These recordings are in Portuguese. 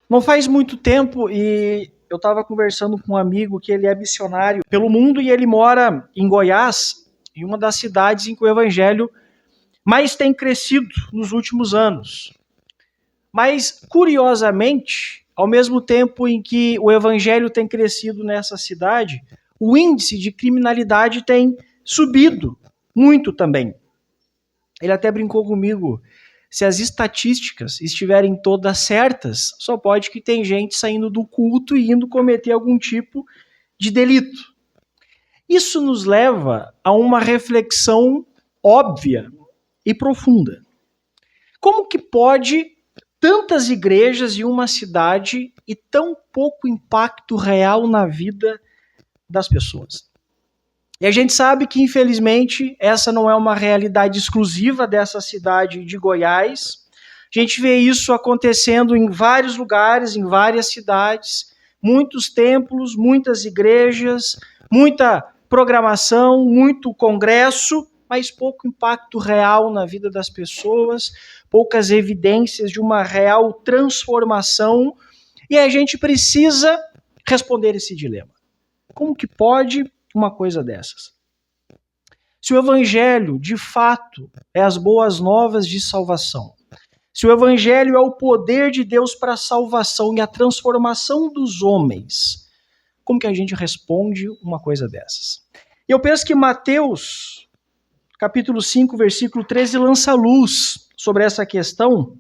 Não faz muito tempo e eu estava conversando com um amigo que ele é missionário pelo mundo e ele mora em Goiás, em uma das cidades em que o evangelho mais tem crescido nos últimos anos. Mas, curiosamente, ao mesmo tempo em que o evangelho tem crescido nessa cidade, o índice de criminalidade tem subido muito também. Ele até brincou comigo, se as estatísticas estiverem todas certas, só pode que tem gente saindo do culto e indo cometer algum tipo de delito. Isso nos leva a uma reflexão óbvia e profunda. Como que pode tantas igrejas em uma cidade e tão pouco impacto real na vida das pessoas? E a gente sabe que, infelizmente, essa não é uma realidade exclusiva dessa cidade de Goiás. A gente vê isso acontecendo em vários lugares, em várias cidades, muitos templos, muitas igrejas, muita programação, muito congresso, mas pouco impacto real na vida das pessoas, poucas evidências de uma real transformação. E a gente precisa responder esse dilema. Como que pode uma coisa dessas? Se o evangelho, de fato, é as boas novas de salvação, se o evangelho é o poder de Deus para a salvação e a transformação dos homens, como que a gente responde uma coisa dessas? E eu penso que Mateus, capítulo 5, versículo 13, lança luz sobre essa questão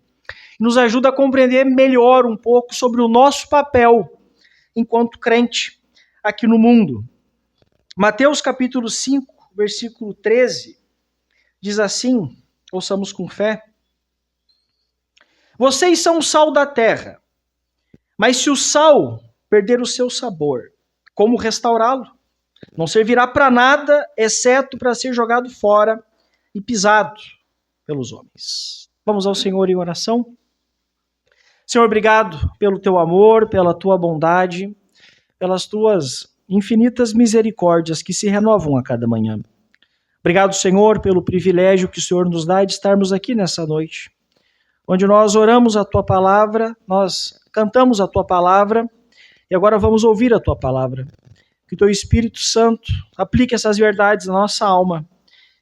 e nos ajuda a compreender melhor um pouco sobre o nosso papel enquanto crente aqui no mundo. Mateus capítulo 5, versículo 13, diz assim, ouçamos com fé: Vocês são o sal da terra, mas se o sal perder o seu sabor, como restaurá-lo? Não servirá para nada, exceto para ser jogado fora e pisado pelos homens. Vamos ao Senhor em oração? Senhor, obrigado pelo teu amor, pela tua bondade, pelas tuas infinitas misericórdias que se renovam a cada manhã. Obrigado, Senhor, pelo privilégio que o Senhor nos dá de estarmos aqui nessa noite, onde nós oramos a tua palavra, nós cantamos a tua palavra e agora vamos ouvir a tua palavra. Que o teu Espírito Santo aplique essas verdades na nossa alma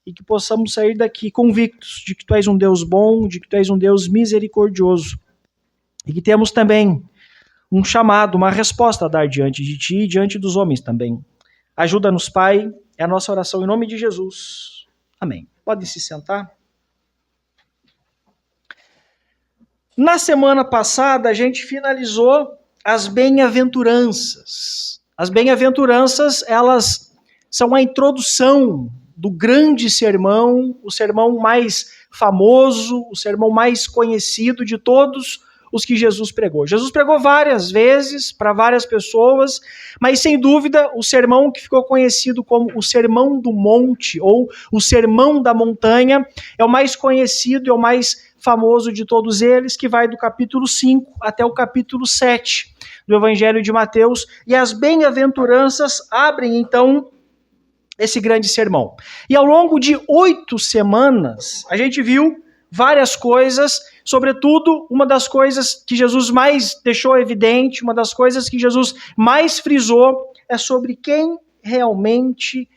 e que possamos sair daqui convictos de que tu és um Deus bom, de que tu és um Deus misericordioso e que temos também um chamado, uma resposta a dar diante de ti e diante dos homens também. Ajuda-nos, Pai, é a nossa oração em nome de Jesus. Amém. Podem se sentar. Na semana passada, a gente finalizou as bem-aventuranças. As bem-aventuranças, elas são a introdução do grande sermão, o sermão mais famoso, o sermão mais conhecido de todos os que Jesus pregou. Jesus pregou várias vezes para várias pessoas, mas sem dúvida o sermão que ficou conhecido como o Sermão do Monte ou o Sermão da Montanha é o mais conhecido e o mais famoso de todos eles, que vai do capítulo 5 até o capítulo 7 do Evangelho de Mateus, e as bem-aventuranças abrem então esse grande sermão. E ao longo de 8 semanas, a gente viu várias coisas, sobretudo uma das coisas que Jesus mais deixou evidente, uma das coisas que Jesus mais frisou é sobre quem realmente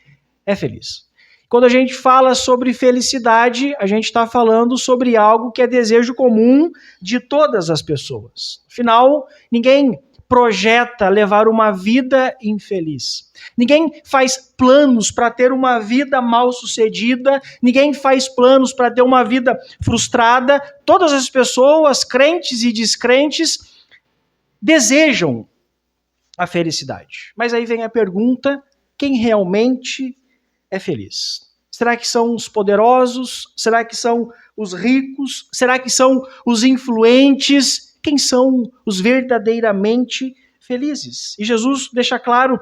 é feliz. Quando a gente fala sobre felicidade, a gente está falando sobre algo que é desejo comum de todas as pessoas. Afinal, ninguém projeta levar uma vida infeliz. Ninguém faz planos para ter uma vida mal-sucedida, ninguém faz planos para ter uma vida frustrada. Todas as pessoas, crentes e descrentes, desejam a felicidade. Mas aí vem a pergunta, quem realmente é feliz? Será que são os poderosos? Será que são os ricos? Será que são os influentes? Quem são os verdadeiramente felizes? E Jesus deixa claro,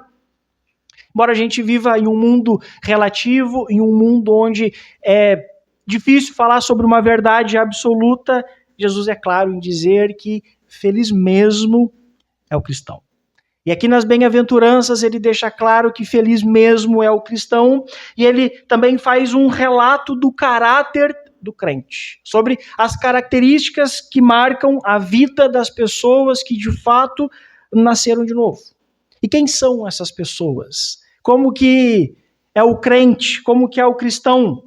embora a gente viva em um mundo relativo, em um mundo onde é difícil falar sobre uma verdade absoluta, Jesus é claro em dizer que feliz mesmo é o cristão. E aqui nas bem-aventuranças ele deixa claro que feliz mesmo é o cristão, e ele também faz um relato do caráter do crente, sobre as características que marcam a vida das pessoas que de fato nasceram de novo. E quem são essas pessoas? Como que é o crente? Como que é o cristão?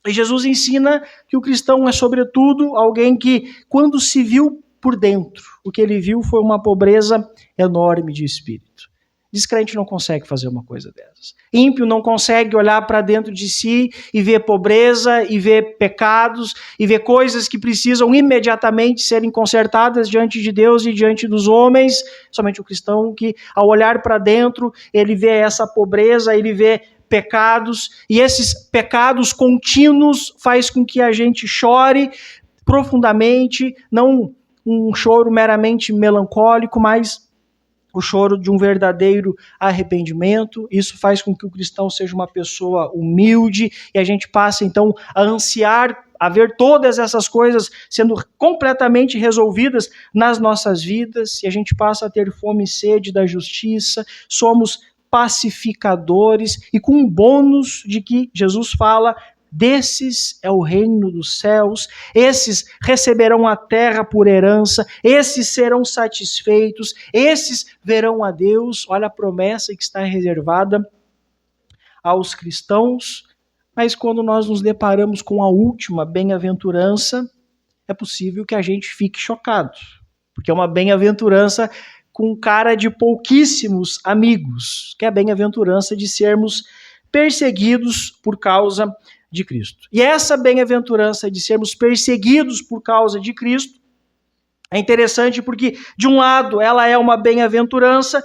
E Jesus ensina que o cristão é, sobretudo, alguém que, quando se viu por dentro, o que ele viu foi uma pobreza enorme de espírito. Descrente não consegue fazer uma coisa dessas. Ímpio não consegue olhar para dentro de si e ver pobreza, e ver pecados, e ver coisas que precisam imediatamente serem consertadas diante de Deus e diante dos homens. Somente o cristão que, ao olhar para dentro, ele vê essa pobreza, ele vê pecados, e esses pecados contínuos faz com que a gente chore profundamente, não um choro meramente melancólico, mas o choro de um verdadeiro arrependimento. Isso faz com que o cristão seja uma pessoa humilde, e a gente passa então a ansiar, a ver todas essas coisas sendo completamente resolvidas nas nossas vidas, e a gente passa a ter fome e sede da justiça, somos pacificadores, e com um bônus de que Jesus fala: desses é o reino dos céus, esses receberão a terra por herança, esses serão satisfeitos, esses verão a Deus. Olha a promessa que está reservada aos cristãos. Mas quando nós nos deparamos com a última bem-aventurança, é possível que a gente fique chocado, porque é uma bem-aventurança com cara de pouquíssimos amigos, que é a bem-aventurança de sermos perseguidos por causa de Cristo. E essa bem-aventurança de sermos perseguidos por causa de Cristo é interessante porque, de um lado, ela é uma bem-aventurança,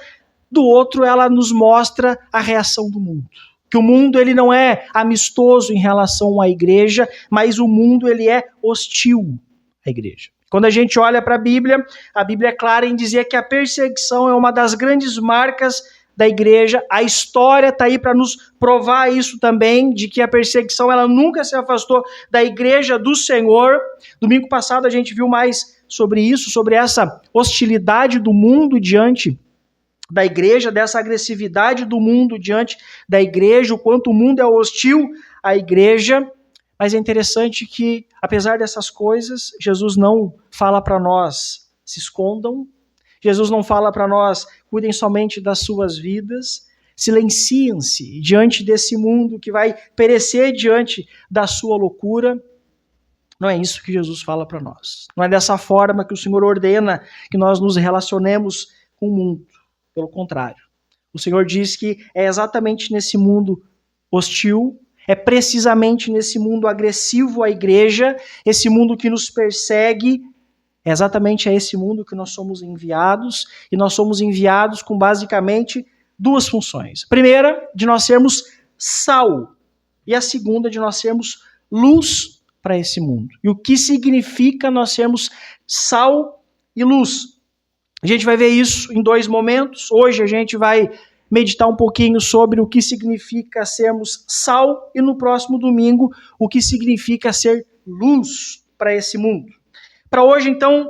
do outro, ela nos mostra a reação do mundo. Que o mundo ele não é amistoso em relação à igreja, mas o mundo ele é hostil à igreja. Quando a gente olha para a Bíblia é clara em dizer que a perseguição é uma das grandes marcas da igreja. A história está aí para nos provar isso também, de que a perseguição ela nunca se afastou da igreja do Senhor. Domingo passado a gente viu mais sobre isso, sobre essa hostilidade do mundo diante da igreja, dessa agressividade do mundo diante da igreja, o quanto o mundo é hostil à igreja. Mas é interessante que, apesar dessas coisas, Jesus não fala para nós: se escondam. Jesus não fala para nós: cuidem somente das suas vidas. Silenciem-se diante desse mundo que vai perecer diante da sua loucura. Não é isso que Jesus fala para nós. Não é dessa forma que o Senhor ordena que nós nos relacionemos com o mundo. Pelo contrário. O Senhor diz que é exatamente nesse mundo hostil, é precisamente nesse mundo agressivo à igreja, esse mundo que nos persegue, é exatamente a esse mundo que nós somos enviados, e nós somos enviados com basicamente duas funções. A primeira, de nós sermos sal, e a segunda, de nós sermos luz para esse mundo. E o que significa nós sermos sal e luz? A gente vai ver isso em dois momentos. Hoje a gente vai meditar um pouquinho sobre o que significa sermos sal, e no próximo domingo o que significa ser luz para esse mundo. Para hoje, então,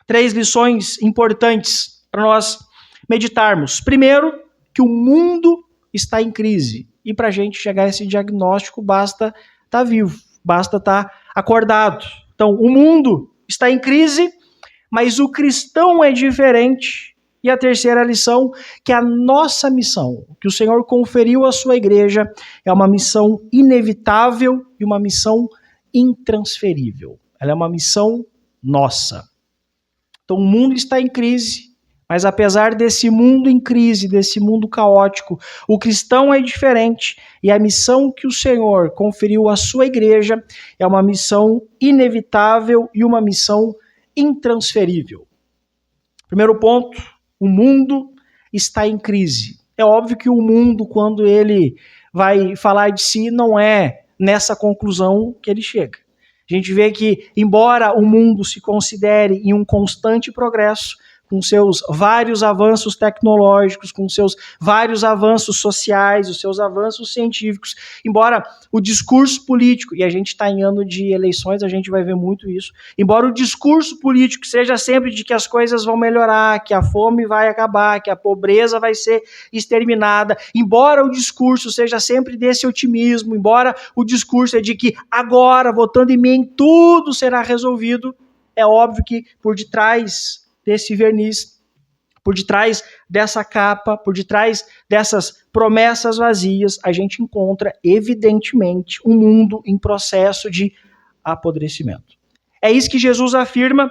3 lições importantes para nós meditarmos. Primeiro, que o mundo está em crise, e para a gente chegar a esse diagnóstico basta estar vivo, basta estar acordado. Então, o mundo está em crise, mas o cristão é diferente. E a terceira lição, que a nossa missão, que o Senhor conferiu à sua igreja, é uma missão inevitável e uma missão intransferível. Ela é uma missão nossa. Então o mundo está em crise, mas apesar desse mundo em crise, desse mundo caótico, o cristão é diferente, e a missão que o Senhor conferiu à sua igreja é uma missão inevitável e uma missão intransferível. Primeiro ponto, o mundo está em crise. É óbvio que o mundo, quando ele vai falar de si, não é nessa conclusão que ele chega. A gente vê que, embora o mundo se considere em um constante progresso, com seus vários avanços tecnológicos, com seus vários avanços sociais, os seus avanços científicos, embora o discurso político, e a gente está em ano de eleições, a gente vai ver muito isso, embora o discurso político seja sempre de que as coisas vão melhorar, que a fome vai acabar, que a pobreza vai ser exterminada, embora o discurso seja sempre desse otimismo, embora o discurso é de que agora, votando em mim, tudo será resolvido, é óbvio que por detrás desse verniz, por detrás dessa capa, por detrás dessas promessas vazias, a gente encontra, evidentemente, um mundo em processo de apodrecimento. É isso que Jesus afirma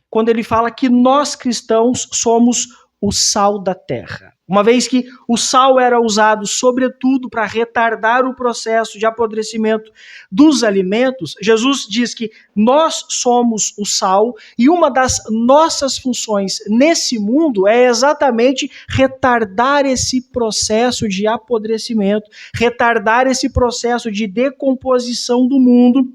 quando ele fala que nós cristãos somos o sal da terra. Uma vez que o sal era usado, sobretudo, para retardar o processo de apodrecimento dos alimentos, Jesus diz que nós somos o sal e uma das nossas funções nesse mundo é exatamente retardar esse processo de apodrecimento, retardar esse processo de decomposição do mundo.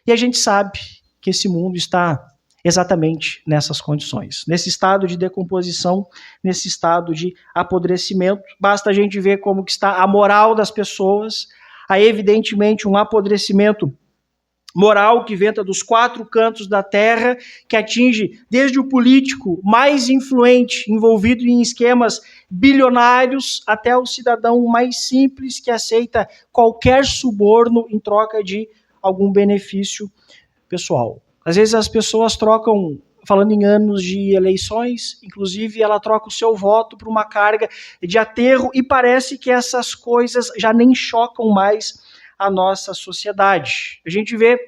E a gente sabe que esse mundo está exatamente nessas condições, nesse estado de decomposição, nesse estado de apodrecimento. Basta a gente ver como que está a moral das pessoas. Há evidentemente um apodrecimento moral que venta dos quatro cantos da terra, que atinge desde o político mais influente, envolvido em esquemas bilionários, até o cidadão mais simples que aceita qualquer suborno em troca de algum benefício pessoal. Às vezes as pessoas trocam, falando em anos de eleições, inclusive ela troca o seu voto por uma carga de aterro e parece que essas coisas já nem chocam mais a nossa sociedade. A gente vê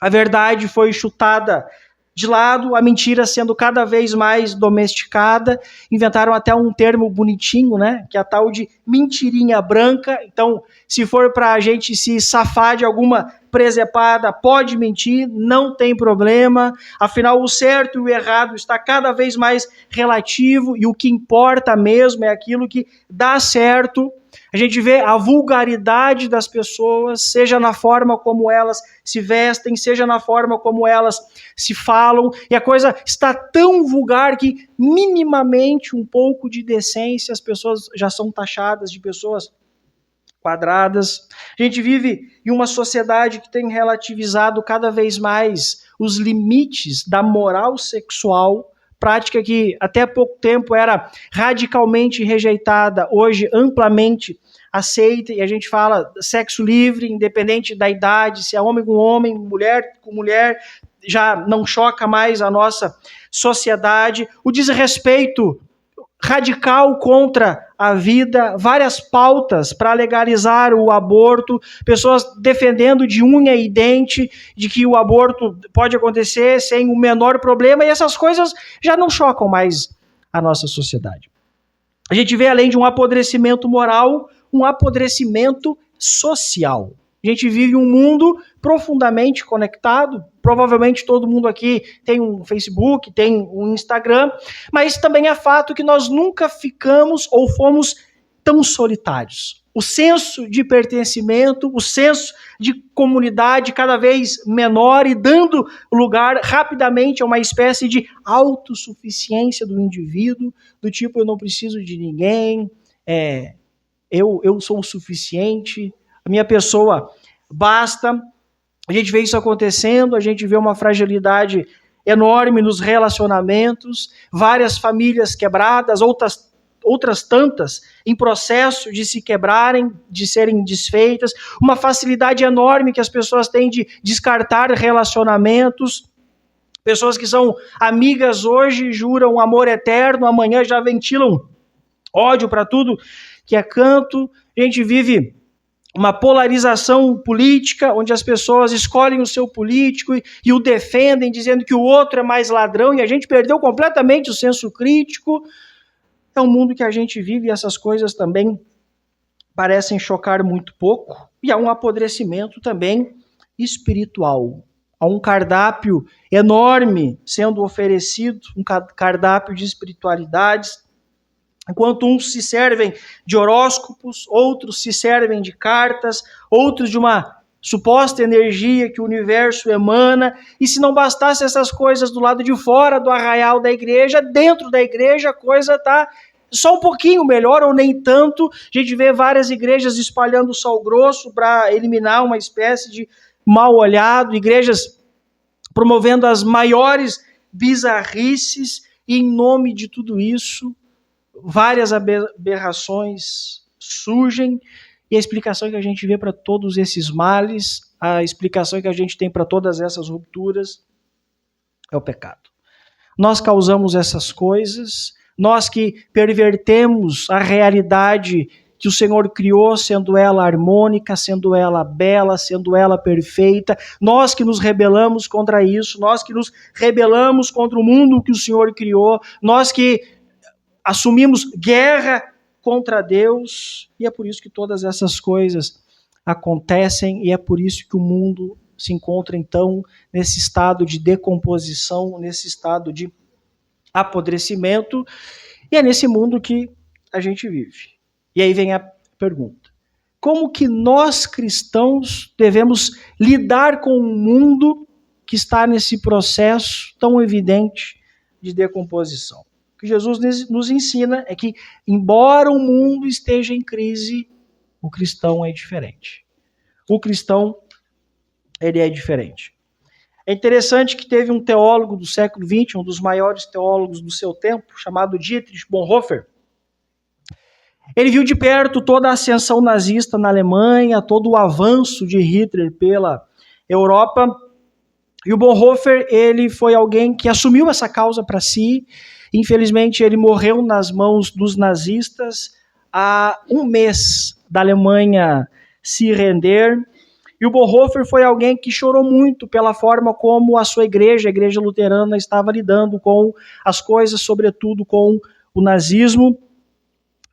a verdade foi chutada de lado, a mentira sendo cada vez mais domesticada, inventaram até um termo bonitinho, né, que é a tal de mentirinha branca. Então, se for para a gente se safar de alguma presepada, pode mentir, não tem problema, afinal o certo e o errado está cada vez mais relativo e o que importa mesmo é aquilo que dá certo. A gente vê a vulgaridade das pessoas, seja na forma como elas se vestem, seja na forma como elas se falam, e a coisa está tão vulgar que minimamente um pouco de decência as pessoas já são taxadas de pessoas quadradas. A gente vive em uma sociedade que tem relativizado cada vez mais os limites da moral sexual, prática que até pouco tempo era radicalmente rejeitada, hoje amplamente aceita, e a gente fala sexo livre, independente da idade, se é homem com homem, mulher com mulher, já não choca mais a nossa sociedade. O desrespeito radical contra a vida, várias pautas para legalizar o aborto, pessoas defendendo de unha e dente de que o aborto pode acontecer sem o menor problema, e essas coisas já não chocam mais a nossa sociedade. A gente vê, além de um apodrecimento moral, um apodrecimento social. A gente vive um mundo profundamente conectado, provavelmente todo mundo aqui tem um Facebook, tem um Instagram, mas também é fato que nós nunca ficamos ou fomos tão solitários. O senso de pertencimento, o senso de comunidade cada vez menor e dando lugar rapidamente a uma espécie de autossuficiência do indivíduo, do tipo, eu não preciso de ninguém, eu sou o suficiente, a minha pessoa basta. A gente vê isso acontecendo, a gente vê uma fragilidade enorme nos relacionamentos, várias famílias quebradas, outras tantas em processo de se quebrarem, de serem desfeitas, uma facilidade enorme que as pessoas têm de descartar relacionamentos, pessoas que são amigas hoje juram amor eterno, amanhã já ventilam ódio para tudo que é canto. A gente vive uma polarização política, onde as pessoas escolhem o seu político e o defendem, dizendo que o outro é mais ladrão, e a gente perdeu completamente o senso crítico. É um mundo que a gente vive e essas coisas também parecem chocar muito pouco. E há um apodrecimento também espiritual. Há um cardápio enorme sendo oferecido, um cardápio de espiritualidades. Enquanto uns se servem de horóscopos, outros se servem de cartas, outros de uma suposta energia que o universo emana, e se não bastasse essas coisas do lado de fora do arraial da igreja, dentro da igreja a coisa está só um pouquinho melhor, ou nem tanto. A gente vê várias igrejas espalhando sal grosso para eliminar uma espécie de mal olhado, igrejas promovendo as maiores bizarrices, e em nome de tudo isso, várias aberrações surgem, e a explicação que a gente vê para todos esses males, a explicação que a gente tem para todas essas rupturas, é o pecado. Nós causamos essas coisas, nós que pervertemos a realidade que o Senhor criou, sendo ela harmônica, sendo ela bela, sendo ela perfeita, nós que nos rebelamos contra isso, nós que nos rebelamos contra o mundo que o Senhor criou, nós que assumimos guerra contra Deus, e é por isso que todas essas coisas acontecem, e é por isso que o mundo se encontra, então, nesse estado de decomposição, nesse estado de apodrecimento, e é nesse mundo que a gente vive. E aí vem a pergunta: como que nós cristãos devemos lidar com um mundo que está nesse processo tão evidente de decomposição? O que Jesus nos ensina é que, embora o mundo esteja em crise, o cristão é diferente. O cristão, ele é diferente. É interessante que teve um teólogo do século XX, um dos maiores teólogos do seu tempo, chamado Dietrich Bonhoeffer. Ele viu de perto toda a ascensão nazista na Alemanha, todo o avanço de Hitler pela Europa. E o Bonhoeffer, ele foi alguém que assumiu essa causa para si. Infelizmente, ele morreu nas mãos dos nazistas há um mês da Alemanha se render. E o Bonhoeffer foi alguém que chorou muito pela forma como a sua igreja, a igreja luterana, estava lidando com as coisas, sobretudo com o nazismo.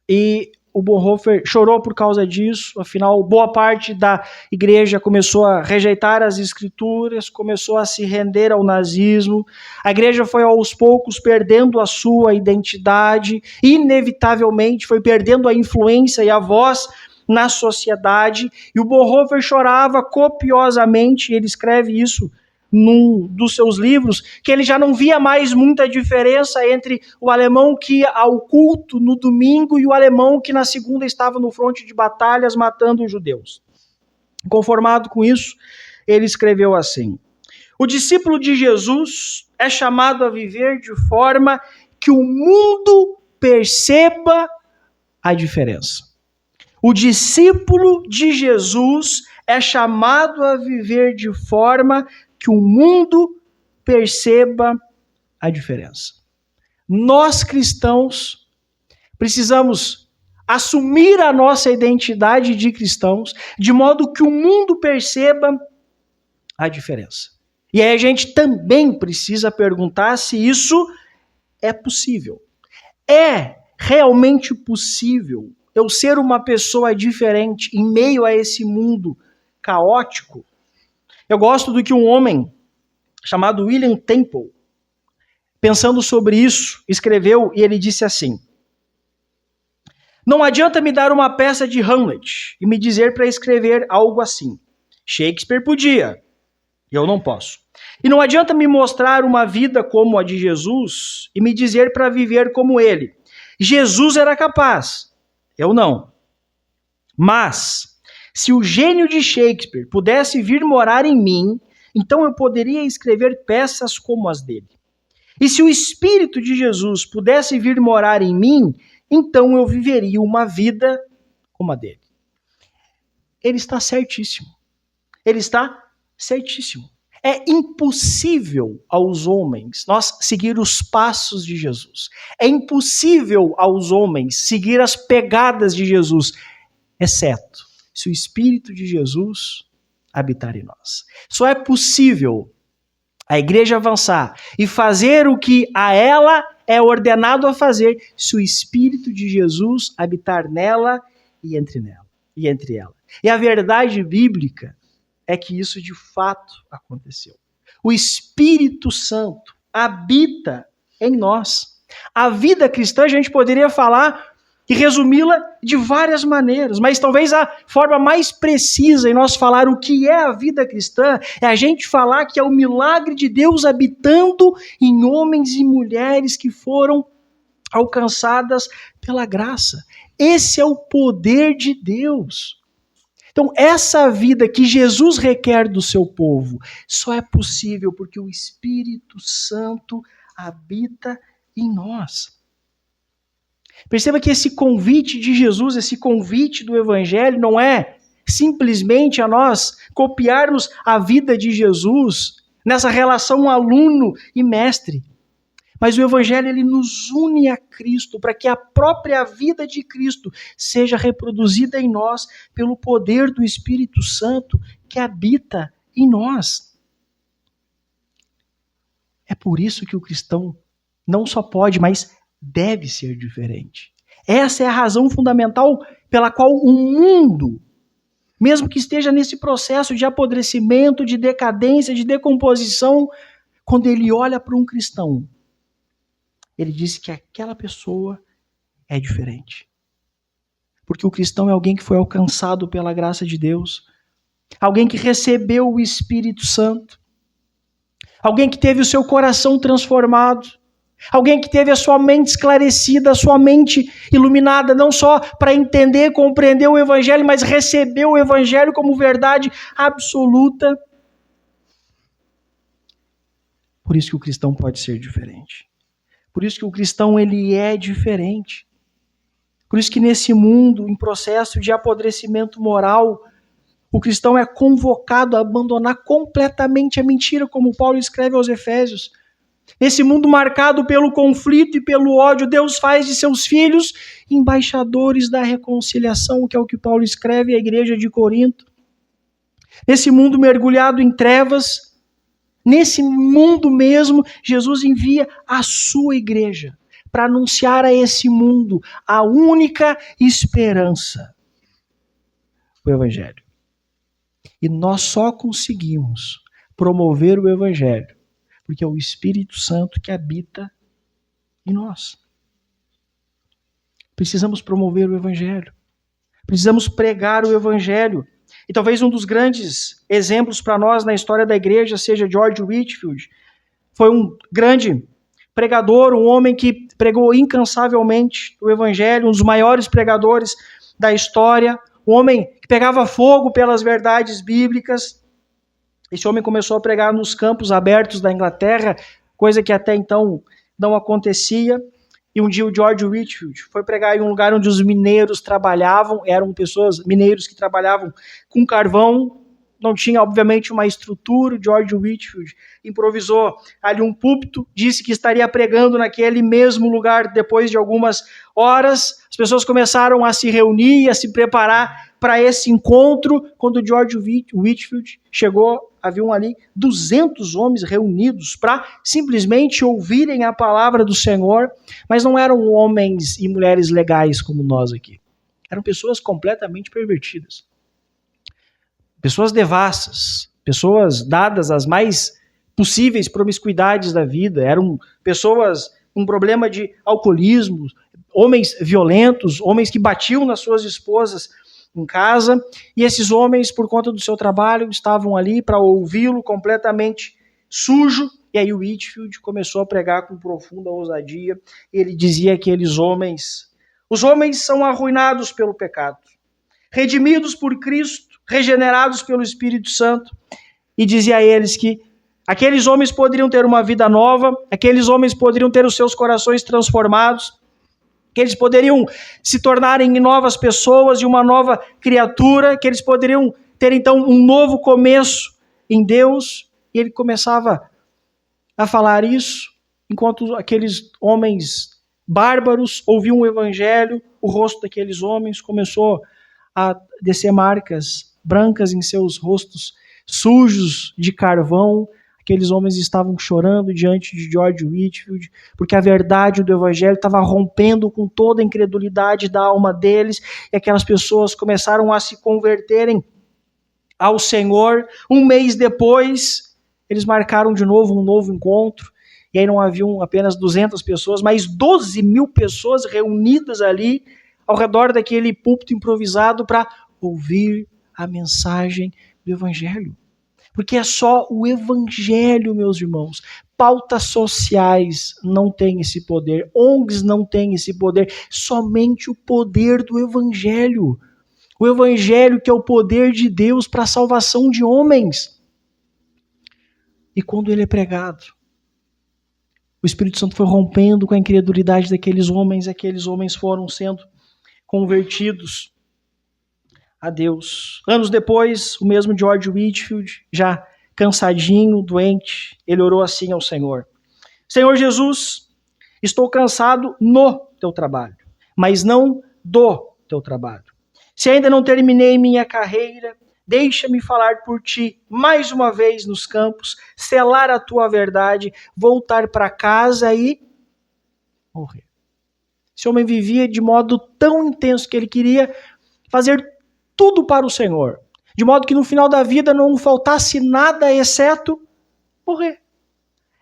E o Bonhoeffer chorou por causa disso. Afinal, boa parte da igreja começou a rejeitar as escrituras, começou a se render ao nazismo. A igreja foi aos poucos perdendo a sua identidade, inevitavelmente foi perdendo a influência e a voz na sociedade, e o Bonhoeffer chorava copiosamente. Ele escreve isso num dos seus livros, que ele já não via mais muita diferença entre o alemão que ia ao culto no domingo e o alemão que na segunda estava no fronte de batalhas matando os judeus. Conformado com isso, ele escreveu assim: o discípulo de Jesus é chamado a viver de forma que o mundo perceba a diferença. O discípulo de Jesus é chamado a viver de forma que o mundo perceba a diferença. Nós cristãos precisamos assumir a nossa identidade de cristãos de modo que o mundo perceba a diferença. E aí a gente também precisa perguntar se isso é possível. É realmente possível eu ser uma pessoa diferente em meio a esse mundo caótico? Eu gosto do que um homem chamado William Temple, pensando sobre isso, escreveu, e ele disse assim: não adianta me dar uma peça de Hamlet e me dizer para escrever algo assim. Shakespeare podia, eu não posso. E não adianta me mostrar uma vida como a de Jesus e me dizer para viver como ele. Jesus era capaz, eu não. Mas, se o gênio de Shakespeare pudesse vir morar em mim, então eu poderia escrever peças como as dele. E se o Espírito de Jesus pudesse vir morar em mim, então eu viveria uma vida como a dele. Ele está certíssimo. Ele está certíssimo. É impossível aos homens nós seguir os passos de Jesus. É impossível aos homens seguir as pegadas de Jesus, exceto se o Espírito de Jesus habitar em nós. Só é possível a igreja avançar e fazer o que a ela é ordenado a fazer se o Espírito de Jesus habitar nela e entre ela. E a verdade bíblica é que isso de fato aconteceu. O Espírito Santo habita em nós. A vida cristã, a gente poderia falar e resumi-la de várias maneiras, mas talvez a forma mais precisa em nós falar o que é a vida cristã é a gente falar que é o milagre de Deus habitando em homens e mulheres que foram alcançadas pela graça. Esse é o poder de Deus. Então, essa vida que Jesus requer do seu povo só é possível porque o Espírito Santo habita em nós. Perceba que esse convite de Jesus, esse convite do Evangelho, não é simplesmente a nós copiarmos a vida de Jesus nessa relação aluno e mestre. Mas o Evangelho ele nos une a Cristo para que a própria vida de Cristo seja reproduzida em nós pelo poder do Espírito Santo que habita em nós. É por isso que o cristão não só pode, mas deve ser diferente. Essa é a razão fundamental pela qual o mundo, mesmo que esteja nesse processo de apodrecimento, de decadência, de decomposição, quando ele olha para um cristão, ele diz que aquela pessoa é diferente. Porque o cristão é alguém que foi alcançado pela graça de Deus, alguém que recebeu o Espírito Santo, alguém que teve o seu coração transformado, alguém que teve a sua mente esclarecida, a sua mente iluminada, não só para entender, compreender o Evangelho, mas receber o Evangelho como verdade absoluta. Por isso que o cristão pode ser diferente. Por isso que o cristão ele é diferente. Por isso que nesse mundo, em processo de apodrecimento moral, o cristão é convocado a abandonar completamente a mentira, como Paulo escreve aos Efésios. Nesse mundo marcado pelo conflito e pelo ódio, Deus faz de seus filhos embaixadores da reconciliação, que é o que Paulo escreve à igreja de Corinto. Nesse mundo mergulhado em trevas, nesse mundo mesmo, Jesus envia a sua igreja para anunciar a esse mundo a única esperança, o Evangelho. E nós só conseguimos promover o Evangelho porque é o Espírito Santo que habita em nós. Precisamos promover o Evangelho. Precisamos pregar o Evangelho. E talvez um dos grandes exemplos para nós na história da igreja seja George Whitefield. Foi um grande pregador, um homem que pregou incansavelmente o Evangelho, um dos maiores pregadores da história, um homem que pegava fogo pelas verdades bíblicas. Esse homem começou a pregar nos campos abertos da Inglaterra, coisa que até então não acontecia. E um dia o George Whitefield foi pregar em um lugar onde os mineiros trabalhavam, eram mineiros que trabalhavam com carvão, não tinha obviamente uma estrutura. O George Whitefield improvisou ali um púlpito, disse que estaria pregando naquele mesmo lugar depois de algumas horas. As pessoas começaram a se reunir, a se preparar para esse encontro. Quando o George Whitefield chegou, haviam ali 200 homens reunidos para simplesmente ouvirem a palavra do Senhor, mas não eram homens e mulheres legais como nós aqui. Eram pessoas completamente pervertidas. Pessoas devassas, pessoas dadas às mais possíveis promiscuidades da vida. Eram pessoas com problema de alcoolismo, homens violentos, homens que batiam nas suas esposas em casa, e esses homens, por conta do seu trabalho, estavam ali para ouvi-lo completamente sujo. E aí o Whitefield começou a pregar com profunda ousadia. Ele dizia que os homens são arruinados pelo pecado, redimidos por Cristo, regenerados pelo Espírito Santo, e dizia a eles que aqueles homens poderiam ter uma vida nova, aqueles homens poderiam ter os seus corações transformados, que eles poderiam se tornarem novas pessoas e uma nova criatura, que eles poderiam ter então um novo começo em Deus. E ele começava a falar isso, enquanto aqueles homens bárbaros ouviam o Evangelho, o rosto daqueles homens começou a descer marcas brancas em seus rostos sujos de carvão. Aqueles homens estavam chorando diante de George Whitefield, porque a verdade do Evangelho estava rompendo com toda a incredulidade da alma deles, e aquelas pessoas começaram a se converterem ao Senhor. Um mês depois, eles marcaram de novo um novo encontro, e aí não haviam apenas 200 pessoas, mas 12 mil pessoas reunidas ali, ao redor daquele púlpito improvisado para ouvir a mensagem do Evangelho. Porque é só o Evangelho, meus irmãos. Pautas sociais não têm esse poder, ONGs não têm esse poder, somente o poder do Evangelho. O Evangelho que é o poder de Deus para a salvação de homens. E quando ele é pregado, o Espírito Santo foi rompendo com a incredulidade daqueles homens, aqueles homens foram sendo convertidos a Deus. Anos depois, o mesmo George Whitefield, já cansadinho, doente, ele orou assim ao Senhor: Senhor Jesus, estou cansado no teu trabalho, mas não do teu trabalho. Se ainda não terminei minha carreira, deixa-me falar por ti mais uma vez nos campos, selar a tua verdade, voltar para casa e morrer. Esse homem vivia de modo tão intenso que ele queria fazer tudo para o Senhor, de modo que no final da vida não faltasse nada exceto morrer.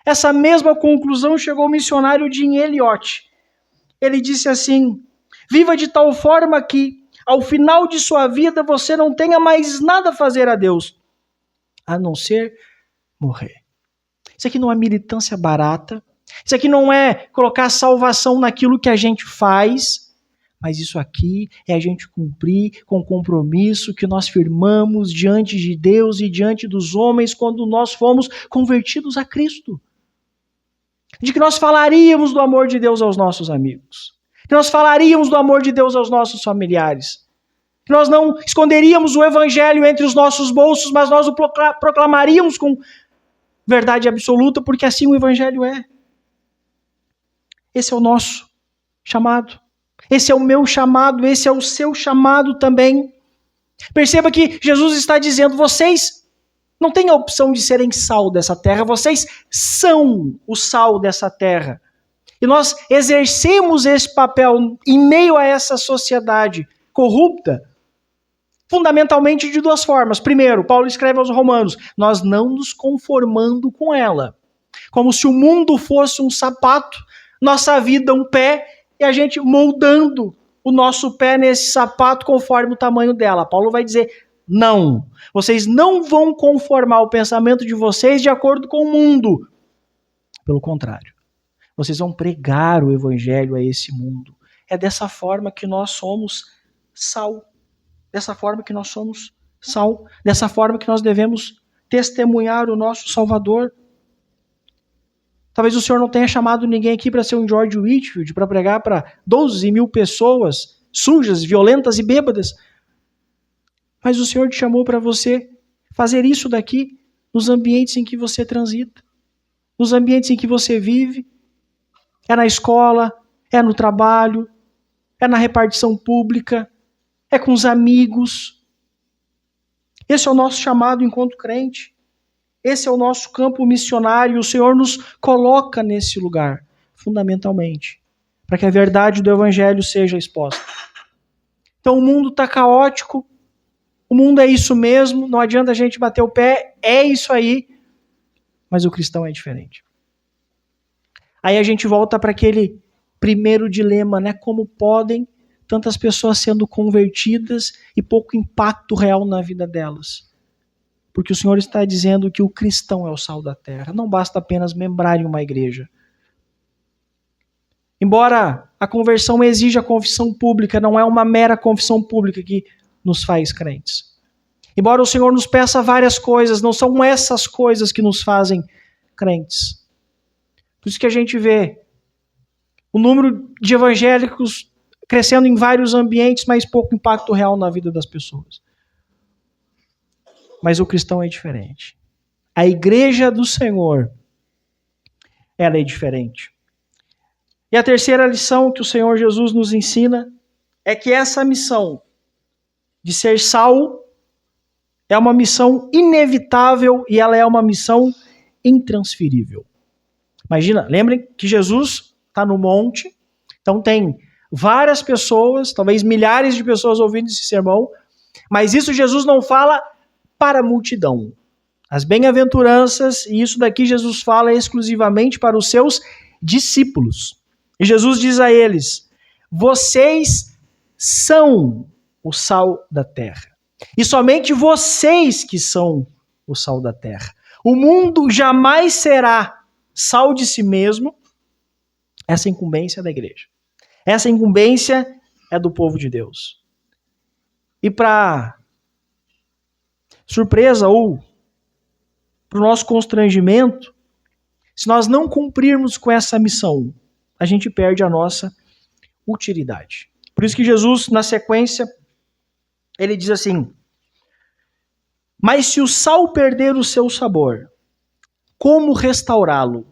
Essa mesma conclusão chegou ao missionário Jim Elliot. Ele disse assim: viva de tal forma que ao final de sua vida você não tenha mais nada a fazer a Deus, a não ser morrer. Isso aqui não é militância barata, isso aqui não é colocar salvação naquilo que a gente faz, mas isso aqui é a gente cumprir com o compromisso que nós firmamos diante de Deus e diante dos homens quando nós fomos convertidos a Cristo. De que nós falaríamos do amor de Deus aos nossos amigos, que nós falaríamos do amor de Deus aos nossos familiares, que nós não esconderíamos o Evangelho entre os nossos bolsos, mas nós o proclamaríamos com verdade absoluta, porque assim o Evangelho é. Esse é o nosso chamado. Esse é o meu chamado, esse é o seu chamado também. Perceba que Jesus está dizendo: vocês não têm a opção de serem sal dessa terra, vocês são o sal dessa terra. E nós exercemos esse papel em meio a essa sociedade corrupta, fundamentalmente de duas formas. Primeiro, Paulo escreve aos Romanos: nós não nos conformando com ela. Como se o mundo fosse um sapato, nossa vida um pé, e a gente moldando o nosso pé nesse sapato conforme o tamanho dela. Paulo vai dizer: não, vocês não vão conformar o pensamento de vocês de acordo com o mundo. Pelo contrário, vocês vão pregar o Evangelho a esse mundo. É dessa forma que nós somos sal. Dessa forma que nós somos sal. Dessa forma que nós devemos testemunhar o nosso Salvador. Talvez o Senhor não tenha chamado ninguém aqui para ser um George Whitefield, para pregar para 12 mil pessoas sujas, violentas e bêbadas. Mas o Senhor te chamou para você fazer isso daqui nos ambientes em que você transita, nos ambientes em que você vive. É na escola, é no trabalho, é na repartição pública, é com os amigos. Esse é o nosso chamado enquanto crente. Esse é o nosso campo missionário. O Senhor nos coloca nesse lugar, fundamentalmente, para que a verdade do Evangelho seja exposta. Então o mundo está caótico, o mundo é isso mesmo, não adianta a gente bater o pé, é isso aí, mas o cristão é diferente. Aí a gente volta para aquele primeiro dilema, né? Como podem tantas pessoas sendo convertidas e pouco impacto real na vida delas? Porque o Senhor está dizendo que o cristão é o sal da terra. Não basta apenas membrar em uma igreja. Embora a conversão exija a confissão pública, não é uma mera confissão pública que nos faz crentes. Embora o Senhor nos peça várias coisas, não são essas coisas que nos fazem crentes. Por isso que a gente vê o número de evangélicos crescendo em vários ambientes, mas pouco impacto real na vida das pessoas. Mas o cristão é diferente. A igreja do Senhor, ela é diferente. E a terceira lição que o Senhor Jesus nos ensina é que essa missão de ser sal é uma missão inevitável e ela é uma missão intransferível. Imagina, lembrem que Jesus está no monte, então tem várias pessoas, talvez milhares de pessoas ouvindo esse sermão, mas isso Jesus não fala para a multidão. As bem-aventuranças, e isso daqui Jesus fala exclusivamente para os seus discípulos. E Jesus diz a eles: vocês são o sal da terra. E somente vocês que são o sal da terra. O mundo jamais será sal de si mesmo. Essa incumbência é da igreja. Essa incumbência é do povo de Deus. E para surpresa ou para o nosso constrangimento, se nós não cumprirmos com essa missão, a gente perde a nossa utilidade. Por isso que Jesus, na sequência, ele diz assim: mas se o sal perder o seu sabor, como restaurá-lo?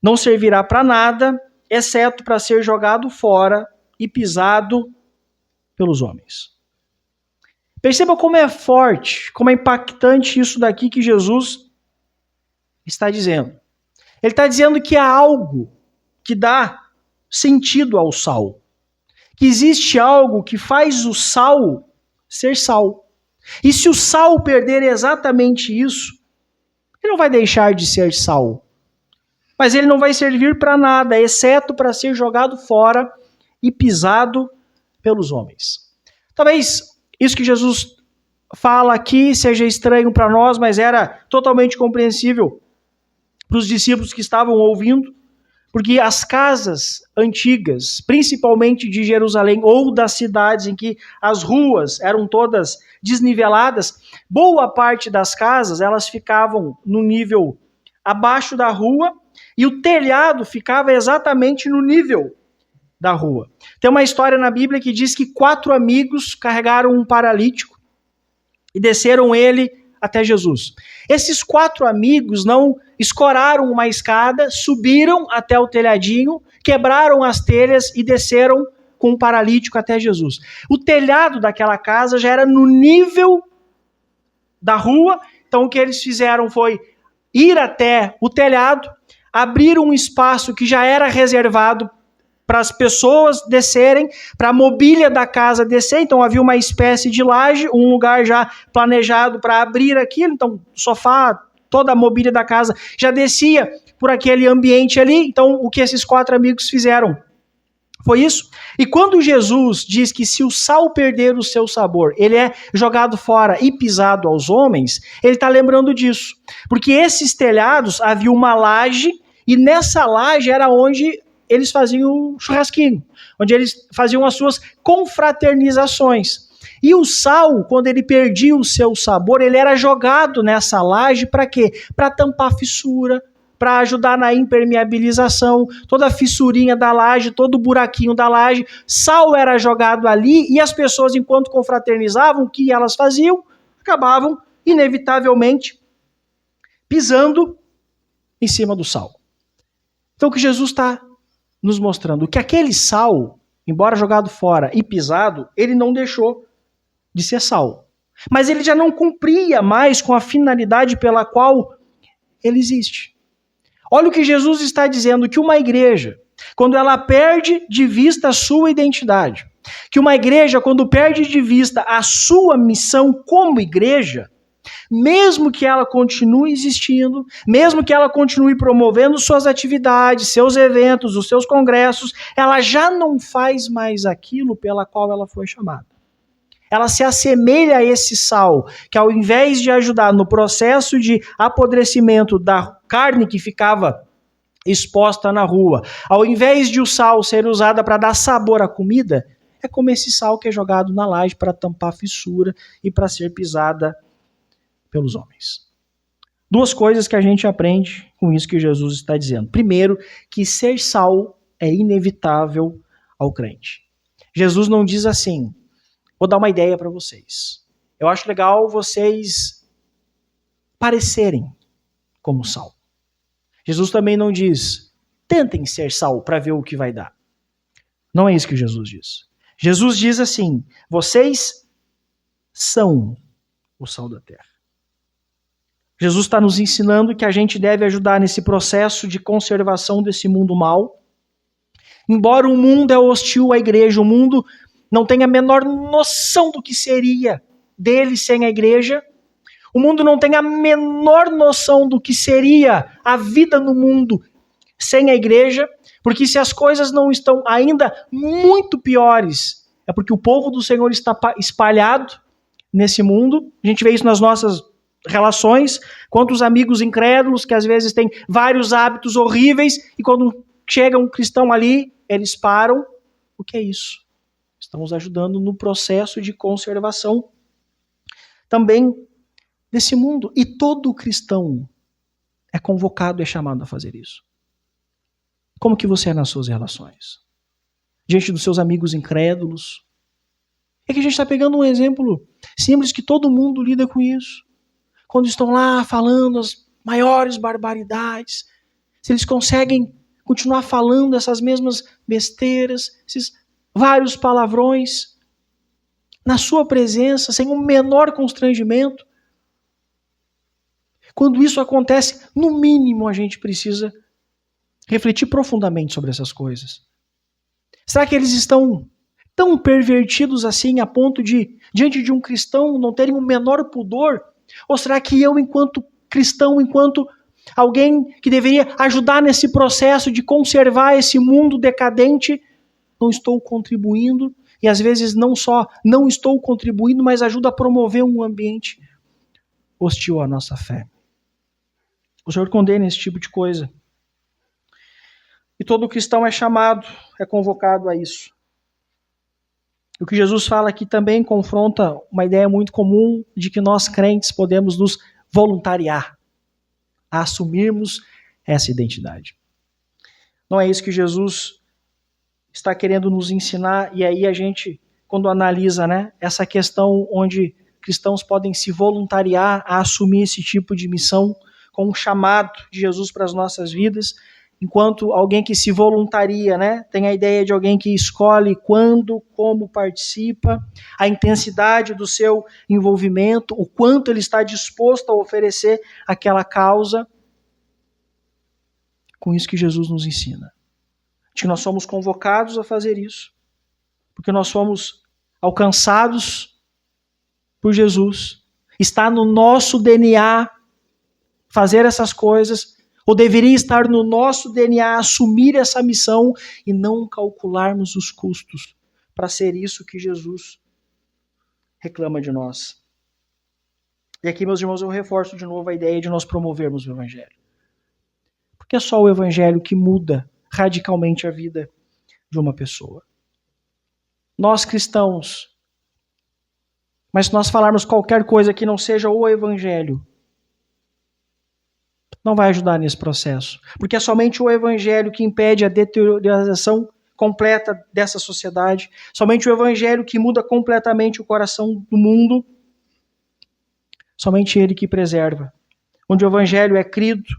Não servirá para nada, exceto para ser jogado fora e pisado pelos homens. Perceba como é forte, como é impactante isso daqui que Jesus está dizendo. Ele está dizendo que há algo que dá sentido ao sal. Que existe algo que faz o sal ser sal. E se o sal perder exatamente isso, ele não vai deixar de ser sal. Mas ele não vai servir para nada, exceto para ser jogado fora e pisado pelos homens. Talvez isso que Jesus fala aqui seja estranho para nós, mas era totalmente compreensível para os discípulos que estavam ouvindo, porque as casas antigas, principalmente de Jerusalém ou das cidades em que as ruas eram todas desniveladas, boa parte das casas elas ficavam no nível abaixo da rua e o telhado ficava exatamente no nível da rua. Tem uma história na Bíblia que diz que 4 amigos carregaram um paralítico e desceram ele até Jesus. Esses 4 amigos não escoraram uma escada, subiram até o telhadinho, quebraram as telhas e desceram com um paralítico até Jesus. O telhado daquela casa já era no nível da rua, então o que eles fizeram foi ir até o telhado, abrir um espaço que já era reservado para as pessoas descerem, para a mobília da casa descer, então havia uma espécie de laje, um lugar já planejado para abrir aquilo, então sofá, toda a mobília da casa já descia por aquele ambiente ali, então o que esses 4 amigos fizeram foi isso. E quando Jesus diz que se o sal perder o seu sabor, ele é jogado fora e pisado aos homens, ele está lembrando disso, porque esses telhados havia uma laje, e nessa laje era onde eles faziam o churrasquinho, onde eles faziam as suas confraternizações. E o sal, quando ele perdia o seu sabor, ele era jogado nessa laje para quê? Para tampar fissura, para ajudar na impermeabilização, toda a fissurinha da laje, todo o buraquinho da laje. Sal era jogado ali e as pessoas, enquanto confraternizavam, o que elas faziam? Acabavam, inevitavelmente, pisando em cima do sal. Então o que Jesus está nos mostrando que aquele sal, embora jogado fora e pisado, ele não deixou de ser sal. Mas ele já não cumpria mais com a finalidade pela qual ele existe. Olha o que Jesus está dizendo, que uma igreja, quando ela perde de vista a sua identidade, que uma igreja, quando perde de vista a sua missão como igreja, mesmo que ela continue existindo, mesmo que ela continue promovendo suas atividades, seus eventos, os seus congressos, ela já não faz mais aquilo pela qual ela foi chamada. Ela se assemelha a esse sal, que ao invés de ajudar no processo de apodrecimento da carne que ficava exposta na rua, ao invés de o sal ser usado para dar sabor à comida, é como esse sal que é jogado na laje para tampar fissura e para ser pisada pelos homens. 2 coisas que a gente aprende com isso que Jesus está dizendo. Primeiro, que ser sal é inevitável ao crente. Jesus não diz assim: vou dar uma ideia para vocês. Eu acho legal vocês parecerem como sal. Jesus também não diz: tentem ser sal para ver o que vai dar. Não é isso que Jesus diz. Jesus diz assim: vocês são o sal da terra. Jesus está nos ensinando que a gente deve ajudar nesse processo de conservação desse mundo mau. Embora o mundo é hostil à igreja, o mundo não tem a menor noção do que seria dele sem a igreja, o mundo não tem a menor noção do que seria a vida no mundo sem a igreja, porque se as coisas não estão ainda muito piores, é porque o povo do Senhor está espalhado nesse mundo. A gente vê isso nas nossas relações, quantos amigos incrédulos que às vezes têm vários hábitos horríveis e quando chega um cristão ali, eles param. O que é isso? Estamos ajudando no processo de conservação também desse mundo. E todo cristão é convocado, é chamado a fazer isso. Como que você é nas suas relações? Diante dos seus amigos incrédulos? É que a gente está pegando um exemplo simples que todo mundo lida com isso. Quando estão lá falando as maiores barbaridades, se eles conseguem continuar falando essas mesmas besteiras, esses vários palavrões, na sua presença, sem o menor constrangimento. Quando isso acontece, no mínimo a gente precisa refletir profundamente sobre essas coisas. Será que eles estão tão pervertidos assim a ponto de, diante de um cristão, não terem o menor pudor? Ou será que eu, enquanto cristão, enquanto alguém que deveria ajudar nesse processo de conservar esse mundo decadente, não estou contribuindo? E às vezes não só não estou contribuindo, mas ajudo a promover um ambiente hostil à nossa fé. O Senhor condena esse tipo de coisa. E todo cristão é chamado, é convocado a isso. O que Jesus fala aqui também confronta uma ideia muito comum de que nós crentes podemos nos voluntariar a assumirmos essa identidade. Não é isso que Jesus está querendo nos ensinar, e aí a gente, quando analisa, essa questão onde cristãos podem se voluntariar a assumir esse tipo de missão com um chamado de Jesus para as nossas vidas, enquanto alguém que se voluntaria, tem a ideia de alguém que escolhe quando, como participa, a intensidade do seu envolvimento, o quanto ele está disposto a oferecer aquela causa. Com isso que Jesus nos ensina. De que nós somos convocados a fazer isso, porque nós somos alcançados por Jesus. Está no nosso DNA fazer essas coisas, ou deveria estar no nosso DNA assumir essa missão e não calcularmos os custos para ser isso que Jesus reclama de nós. E aqui, meus irmãos, eu reforço de novo a ideia de nós promovermos o Evangelho. Porque é só o Evangelho que muda radicalmente a vida de uma pessoa. Nós cristãos, mas se nós falarmos qualquer coisa que não seja o Evangelho, não vai ajudar nesse processo. Porque é somente o Evangelho que impede a deterioração completa dessa sociedade. Somente o Evangelho que muda completamente o coração do mundo. Somente ele que preserva. Onde o Evangelho é crido,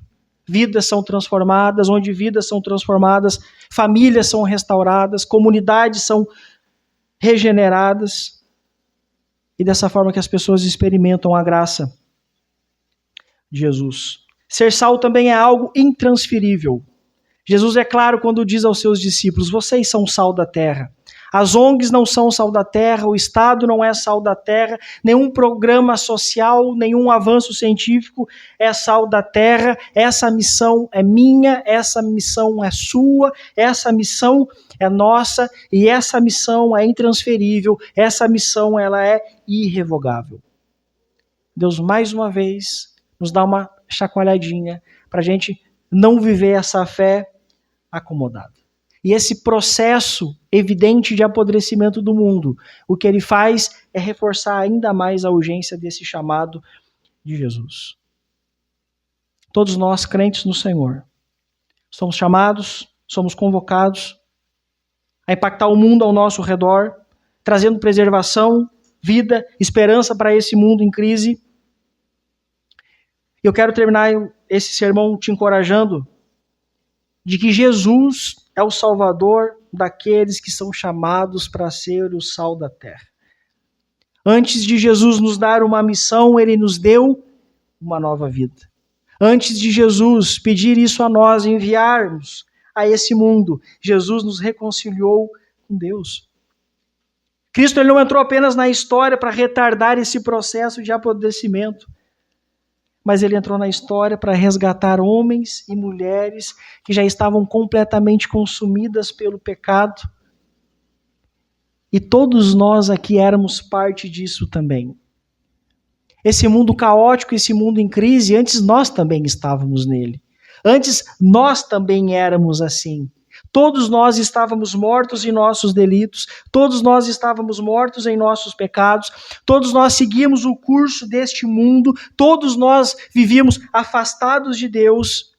vidas são transformadas, onde vidas são transformadas, famílias são restauradas, comunidades são regeneradas, e dessa forma que as pessoas experimentam a graça de Jesus. Ser sal também é algo intransferível. Jesus é claro quando diz aos seus discípulos, vocês são sal da terra. As ONGs não são sal da terra, o Estado não é sal da terra, nenhum programa social, nenhum avanço científico é sal da terra. Essa missão é minha, essa missão é sua, essa missão é nossa e essa missão é intransferível, essa missão ela é irrevogável. Deus mais uma vez nos dá uma chacoalhadinha para a gente não viver essa fé acomodada. E esse processo evidente de apodrecimento do mundo, o que ele faz é reforçar ainda mais a urgência desse chamado de Jesus. Todos nós, crentes no Senhor, somos chamados, somos convocados a impactar o mundo ao nosso redor, trazendo preservação, vida, esperança para esse mundo em crise. Eu quero terminar esse sermão te encorajando de que Jesus é o Salvador daqueles que são chamados para ser o sal da terra. Antes de Jesus nos dar uma missão, ele nos deu uma nova vida. Antes de Jesus pedir isso a nós, enviarmos a esse mundo, Jesus nos reconciliou com Deus. Cristo ele não entrou apenas na história para retardar esse processo de apodrecimento, mas ele entrou na história para resgatar homens e mulheres que já estavam completamente consumidas pelo pecado. E todos nós aqui éramos parte disso também. Esse mundo caótico, esse mundo em crise, antes nós também estávamos nele. Antes nós também éramos assim. Todos nós estávamos mortos em nossos delitos, todos nós estávamos mortos em nossos pecados, todos nós seguíamos o curso deste mundo, todos nós vivíamos afastados de Deus.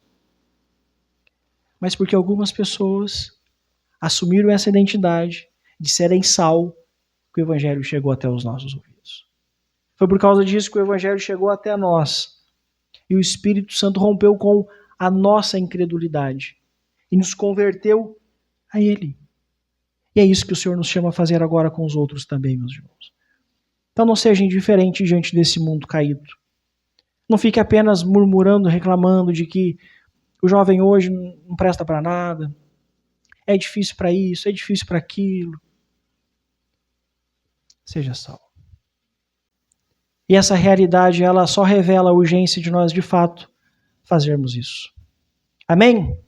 Mas porque algumas pessoas assumiram essa identidade de serem sal, que o Evangelho chegou até os nossos ouvidos. Foi por causa disso que o Evangelho chegou até nós. E o Espírito Santo rompeu com a nossa incredulidade e nos converteu a Ele. E é isso que o Senhor nos chama a fazer agora com os outros também, meus irmãos. Então não seja indiferente diante desse mundo caído. Não fique apenas murmurando, reclamando de que o jovem hoje não presta para nada, é difícil para isso, é difícil para aquilo. Seja salvo. E essa realidade, ela só revela a urgência de nós, de fato, fazermos isso. Amém?